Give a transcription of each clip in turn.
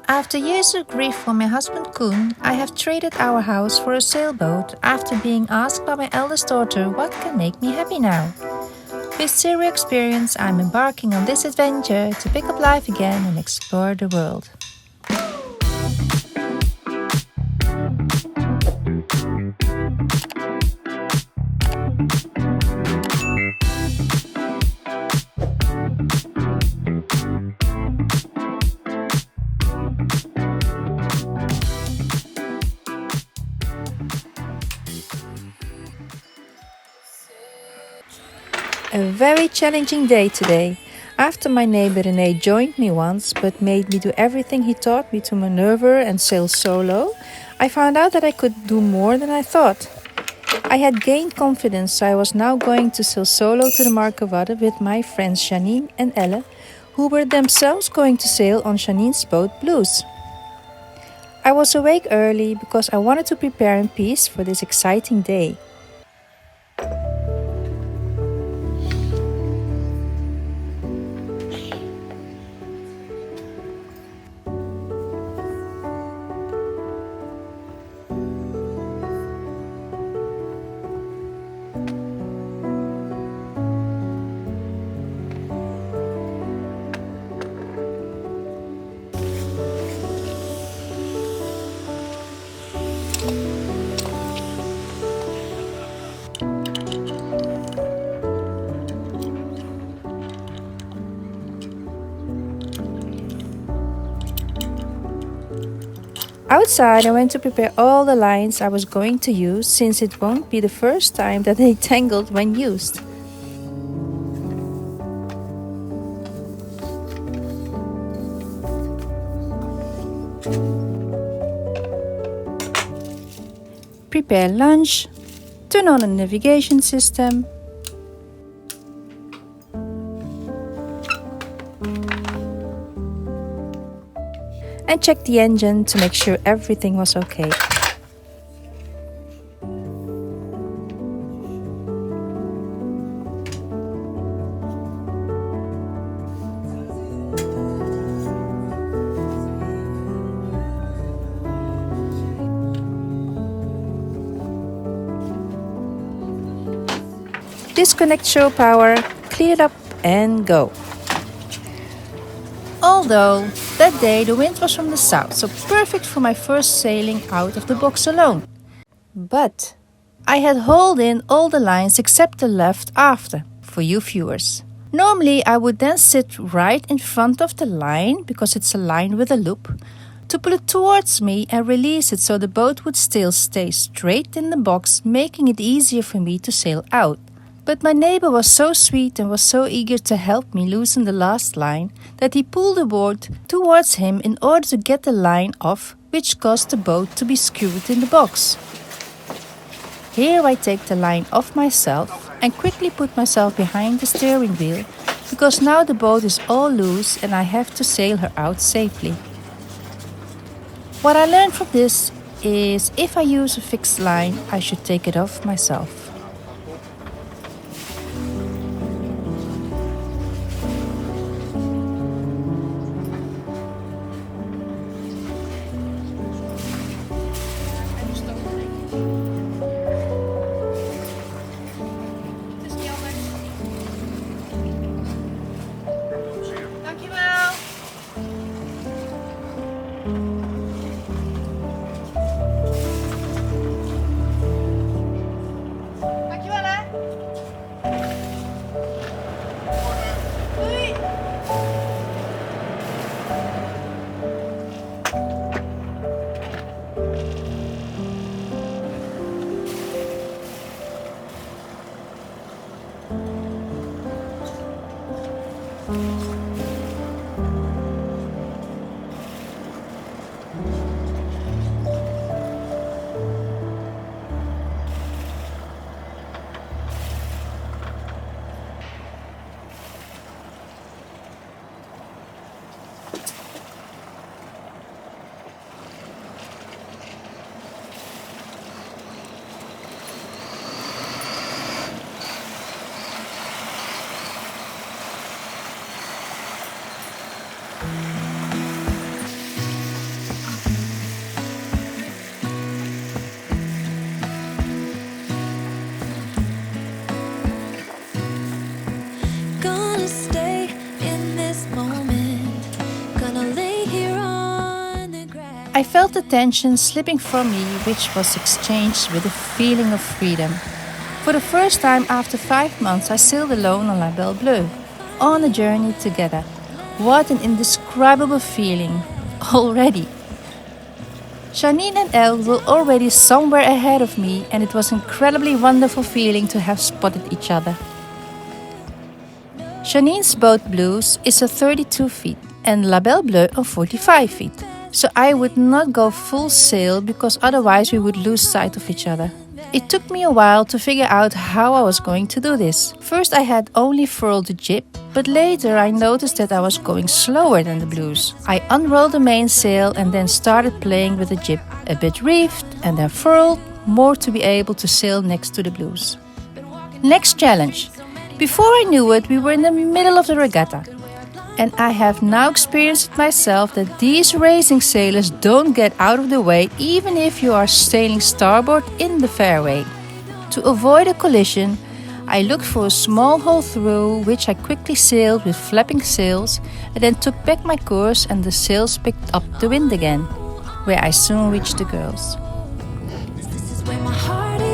After years of grief for my husband Koen, I have traded our house for a sailboat after being asked by my eldest daughter what can make me happy now. With zero experience, I'm embarking on this adventure to pick up life again and explore the world. A very challenging day today. After my neighbor René joined me once but made me do everything he taught me to maneuver and sail solo, I found out that I could do more than I thought. I had gained confidence, so I was now going to sail solo to the Marcovada with my friends Janine and Elle, who were themselves going to sail on Janine's boat Blues. I was awake early because I wanted to prepare in peace for this exciting day. Outside, I went to prepare all the lines I was going to use, since it won't be the first time that they tangled when used. Prepare lunch, turn on the navigation system, and check the engine to make sure everything was okay. Disconnect show power, clean it up and go. Although that day the wind was from the south, so perfect for my first sailing out of the box alone. But I had hauled in all the lines except the left after, for you viewers. Normally I would then sit right in front of the line, because it's a line with a loop, to pull it towards me and release it so the boat would still stay straight in the box, making it easier for me to sail out. But my neighbor was so sweet and was so eager to help me loosen the last line that he pulled the board towards him in order to get the line off, which caused the boat to be skewed in the box. Here I take the line off myself and quickly put myself behind the steering wheel, because now the boat is all loose and I have to sail her out safely. What I learned from this is if I use a fixed line, I should take it off myself. felt the tension slipping from me, which was exchanged with a feeling of freedom. For the first time after 5 months, I sailed alone on La Belle Bleu, on a journey together. What an indescribable feeling already! Janine and Elle were already somewhere ahead of me, and it was an incredibly wonderful feeling to have spotted each other. Janine's boat Blues is a 32 feet and La Belle Bleu a 45 feet. So I would not go full sail because otherwise we would lose sight of each other. It took me a while to figure out how I was going to do this. First I had only furled the jib, but later I noticed that I was going slower than the Blues. I unrolled the mainsail and then started playing with the jib. A bit reefed and then furled, more to be able to sail next to the Blues. Next challenge. Before I knew it, we were in the middle of the regatta. And I have now experienced it myself that these racing sailors don't get out of the way even if you are sailing starboard in the fairway. To avoid a collision, I looked for a small hole through which I quickly sailed with flapping sails and then took back my course and the sails picked up the wind again, where I soon reached the girls. This is where my heart is.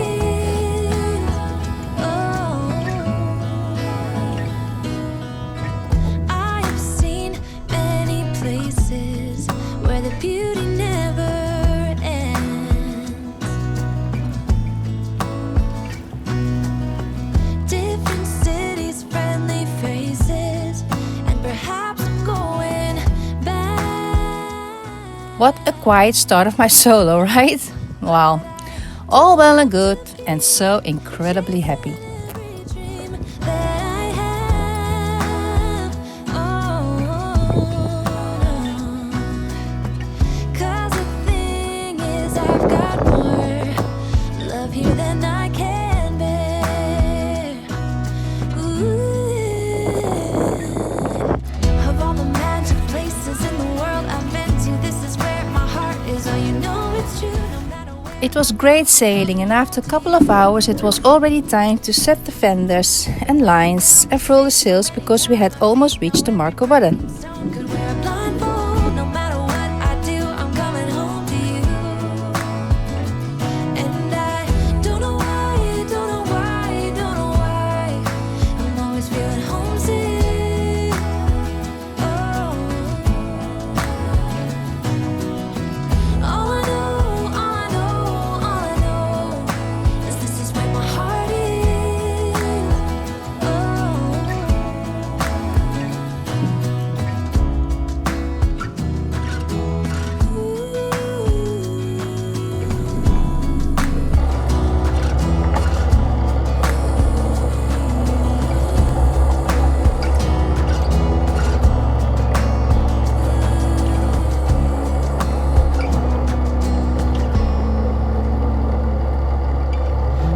I have seen many places where the beauty never ends. Different cities, friendly faces, and perhaps I'm going back. What a quiet start of my solo, right? Wow, all well and good and so incredibly happy. Dream that I have. Cause the thing is, I've got more love here than I can bear. Ooh. Of all the magic places in the world I've been to, this is where my heart is. Oh, you know it's true, no matter what. It was great sailing, and after a couple of hours it was already time to set the fenders and lines and furl the sails because we had almost reached the Markerwadden. Could wear a blindfold, no matter what I do, I'm coming home to you. And I don't know why, don't know why, don't know why, I'm always feeling homesick. Oh. All I know, all I know, all I know is this is where my heart is. Oh.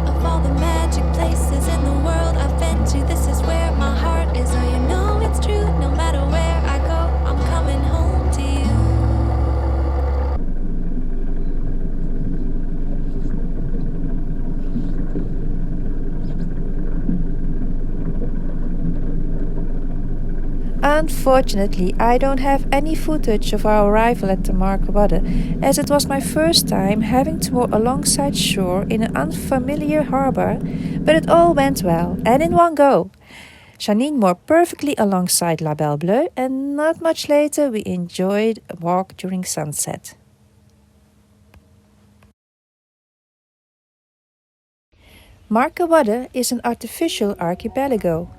Of all the magic places in the world I've been to, this is where my heart is. Oh, you know it's true. No matter where I go, I'm coming home to you. Unfortunately, I don't have any footage of our arrival at the Markerwadden, as it was my first time having to moor alongside shore in an unfamiliar harbour, but it all went well and in one go. Janine moored perfectly alongside La Belle Bleu, and not much later we enjoyed a walk during sunset. Markerwadden is an artificial archipelago.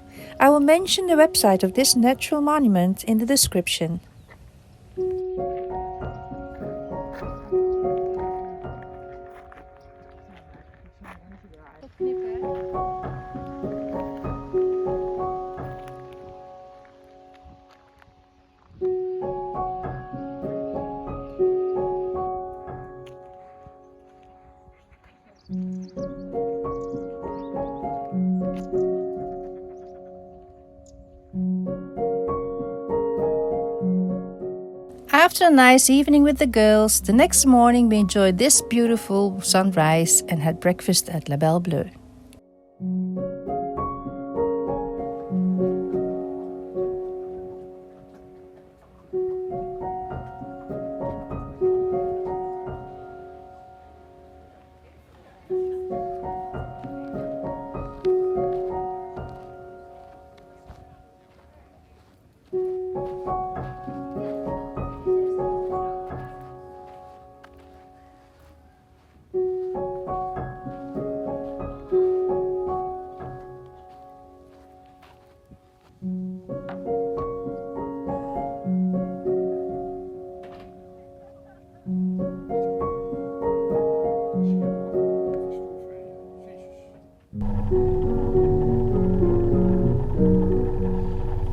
I will mention the website of this natural monument in the description. After a nice evening with the girls, the next morning we enjoyed this beautiful sunrise and had breakfast at La Belle Bleu.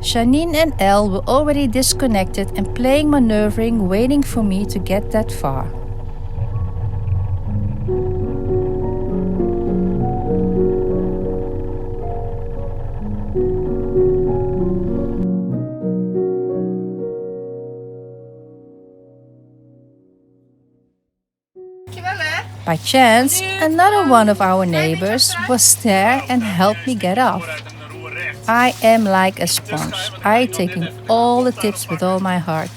Janine and Elle were already disconnected and playing maneuvering, waiting for me to get that far. By chance, another one of our neighbors was there and helped me get off. I am like a sponge. I take in all the tips with all my heart.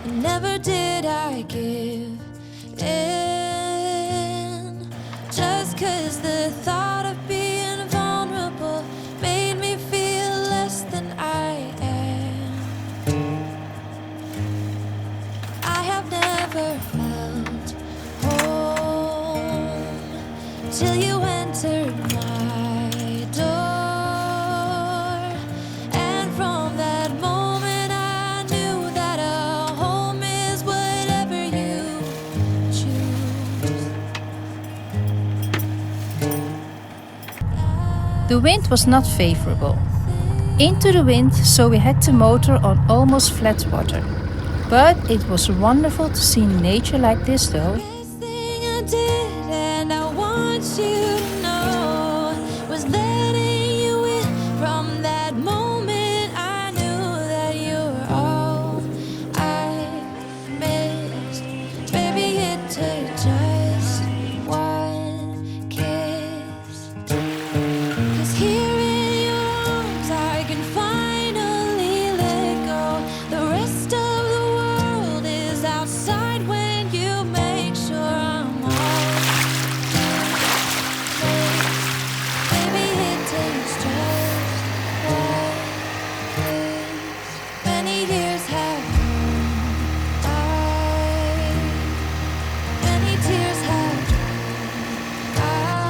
Never did I give in, just 'cause the thought of being vulnerable made me feel less than I am. I have never felt home till you entered my door, and from that moment I knew that a home is whatever you choose. The wind was not favorable. Into the wind, so we had to motor on almost flat water. But it was wonderful to see nature like this though. Best thing I did, and I want you to know, was letting you in. From that moment I knew that you were all I missed. Baby, it took just one kiss. 'Cause here in your arms I can finally let go. The rest of the world is outside when you make sure I'm all yours. Baby, it takes just one kiss. Many years have gone by, many tears have drowned out.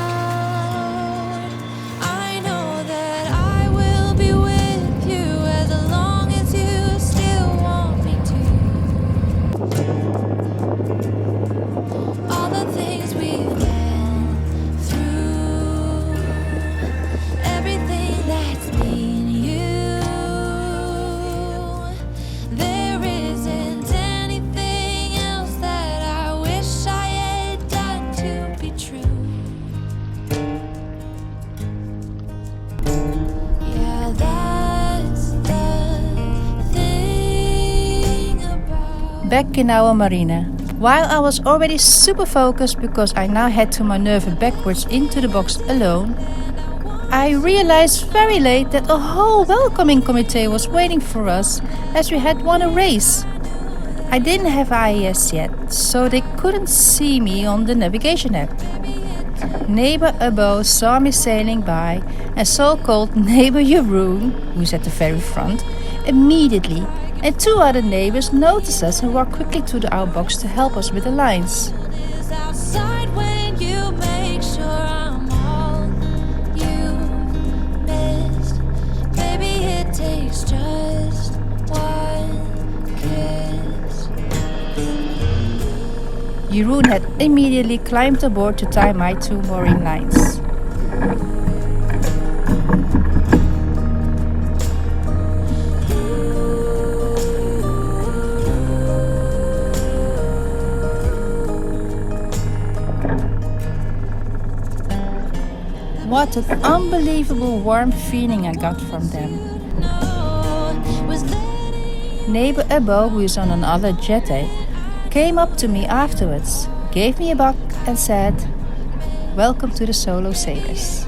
I know that I will be with you as long as you still want me to. All the things we've been through, everything that's been you, there isn't anything else that I wish I had done to be true. Yeah, that's the thing about. Back in our marina. While I was already super focused because I now had to maneuver backwards into the box alone, I realized very late that a whole welcoming committee was waiting for us as we had won a race. I didn't have IES yet, so they couldn't see me on the navigation app. Neighbor above saw me sailing by, and so-called neighbor Jeroen, who's at the very front, immediately, and two other neighbors noticed us and walked quickly to our box to help us with the lines. Is outside when you make sure I'm all you missed. Baby, it takes just one kiss. Jeroen had immediately climbed aboard to tie my two mooring lines. What an unbelievable warm feeling I got from them. Neighbor Ebo, who is on another jetty, came up to me afterwards. gave me a buck and said, "Welcome to the solo sailors."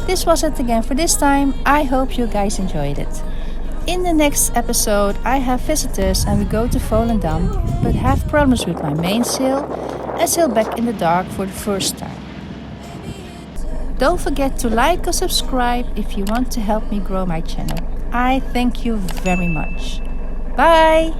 This was it again for this time. I hope you guys enjoyed it. In the next episode I have visitors and we go to Volendam, but have problems with my mainsail and sail back in the dark for the first time. Don't forget to like or subscribe if you want to help me grow my channel. I thank you very much. Bye!